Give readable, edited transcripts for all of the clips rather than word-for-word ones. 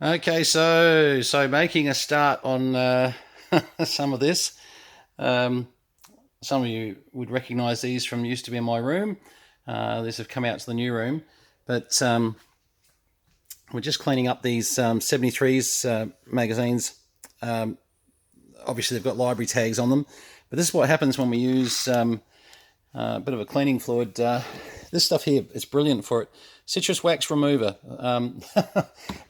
Okay, so making a start on some of this. Um, some of you would recognise these from used to be in my room. These have come out to the new room, but we're just cleaning up these 73s magazines. Obviously, they've got library tags on them, but this is what happens when we use a bit of a cleaning fluid. This stuff here is brilliant for it. Citrus wax remover.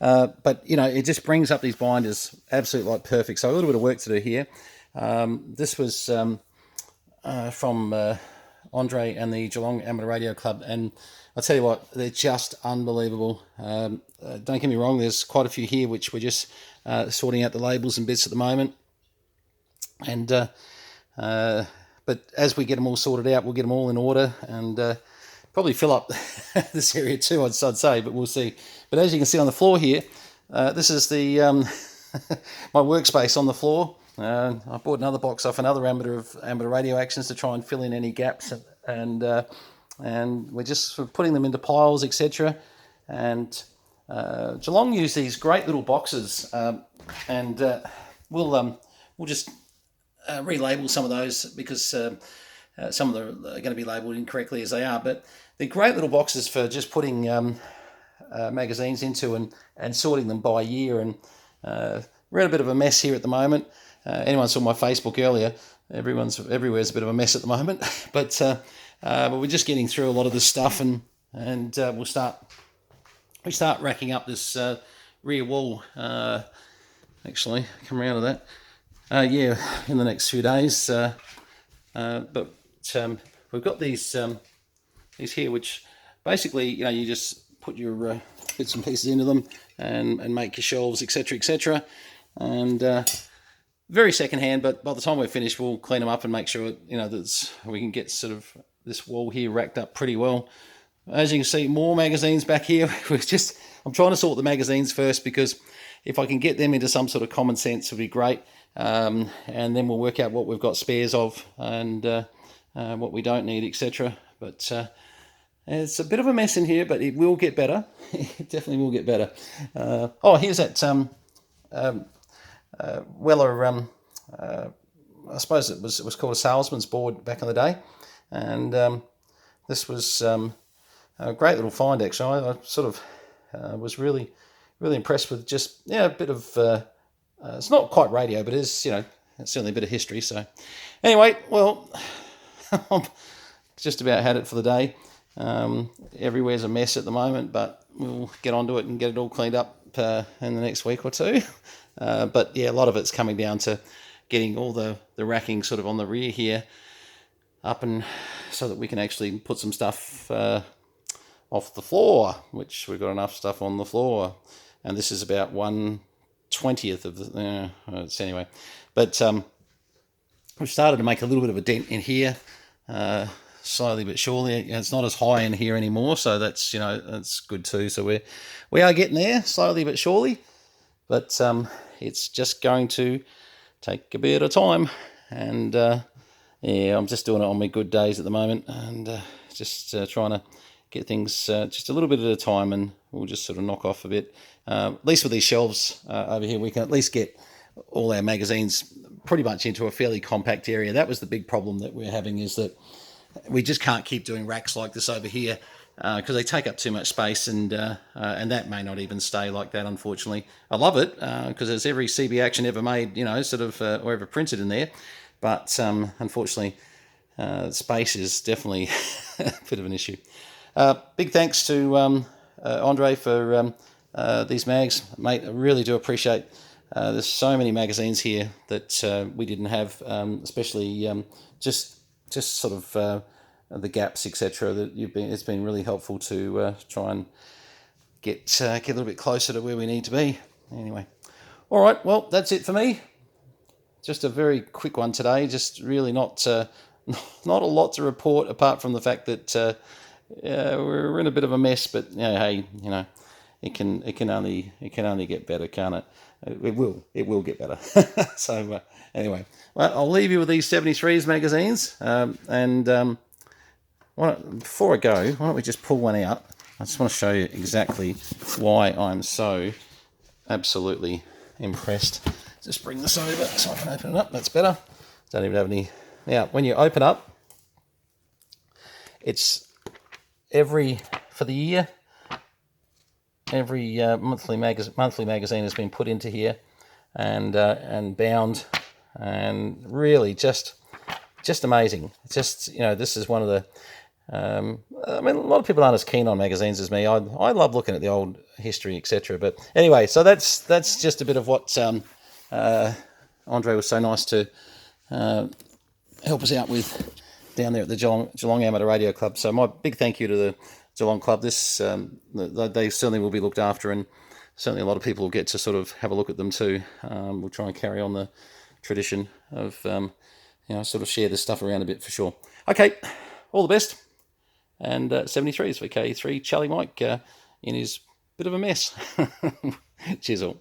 But, you know, it just brings up these binders absolutely like perfect. So a little bit of work to do here. This was from Andre and the Geelong Amateur Radio Club. And I'll tell you what, they're just unbelievable. Don't get me wrong, there's quite a few here which we're just sorting out the labels and bits at the moment. And but as we get them all sorted out, we'll get them all in order and probably fill up this area too, I'd say, but we'll see. But as you can see on the floor here, this is the my workspace on the floor. I bought another box off another amateur radio actions to try and fill in any gaps, and we're just sort of putting them into piles, etc. And Geelong use these great little boxes, and we'll just relabel some of those because some of them are going to be labelled incorrectly as they are, but they're great little boxes for just putting magazines into and sorting them by year. And we're in a bit of a mess here at the moment. Anyone saw my Facebook earlier, everywhere's a bit of a mess at the moment, but we're just getting through a lot of this stuff, and we start racking up this rear wall. Actually, come around to that. Yeah, in the next few days. But we've got these here, which basically, you know, you just put your bits and pieces into them and make your shelves, etc., etc. And very secondhand, but by the time we're finished, we'll clean them up and make sure, you know, that we can get sort of this wall here racked up pretty well. As you can see, more magazines back here. I'm trying to sort the magazines first, because if I can get them into some sort of common sense, it would be great. And then we'll work out what we've got spares of and what we don't need, etc. But it's a bit of a mess in here, but it will get better. It definitely will get better. Here's that Weller. I suppose it was called a salesman's board back in the day, and this was a great little find. Actually, I sort of was really impressed with just a bit of. It's not quite radio, but it is, you know, it's certainly a bit of history. So anyway, well, I've just about had it for the day. Everywhere's a mess at the moment, but we'll get onto it and get it all cleaned up in the next week or two. But yeah, a lot of it's coming down to getting all the racking sort of on the rear here up, and so that we can actually put some stuff off the floor, which we've got enough stuff on the floor. And this is about 1/20th of the anyway, but we've started to make a little bit of a dent in here, slowly but surely. It's not as high in here anymore, so that's, you know, that's good too. So we are getting there slowly but surely, but it's just going to take a bit of time. And yeah, I'm just doing it on my good days at the moment, and just trying to get things just a little bit at a time, and we'll just sort of knock off a bit. At least with these shelves over here, we can at least get all our magazines pretty much into a fairly compact area. That was the big problem that we're having, is that we just can't keep doing racks like this over here because they take up too much space, and that may not even stay like that, unfortunately. I love it because there's every CB action ever made, you know, sort of, or ever printed in there. But unfortunately, space is definitely a bit of an issue. Big thanks to Andre for these mags, mate. I really do appreciate. There's so many magazines here that we didn't have, especially just sort of the gaps, etc. That it's been really helpful to try and get a little bit closer to where we need to be. Anyway, all right. Well, that's it for me. Just a very quick one today. Just really not a lot to report, apart from the fact that we're in a bit of a mess. But you know, hey, you know, it can only get better, can't it? It will get better. So anyway, well, I'll leave you with these 73s magazines. Before I go, why don't we just pull one out? I just want to show you exactly why I'm so absolutely impressed. Just bring this over so I can open it up. That's better. Don't even have any. Now, when you open up, it's for the year, every monthly magazine has been put into here and bound, and really just amazing. It's just, this is one of the. I mean, a lot of people aren't as keen on magazines as me. I love looking at the old history, etc. But anyway, so that's just a bit of what Andre was so nice to help us out with down there at the Geelong Amateur Radio Club. So my big thank you to the Geelong Club. This they certainly will be looked after, and certainly a lot of people will get to sort of have a look at them too. We'll try and carry on the tradition of sort of share this stuff around a bit for sure. Okay, all the best. And 73 is VK3 Charlie Mike in his bit of a mess. Cheers all.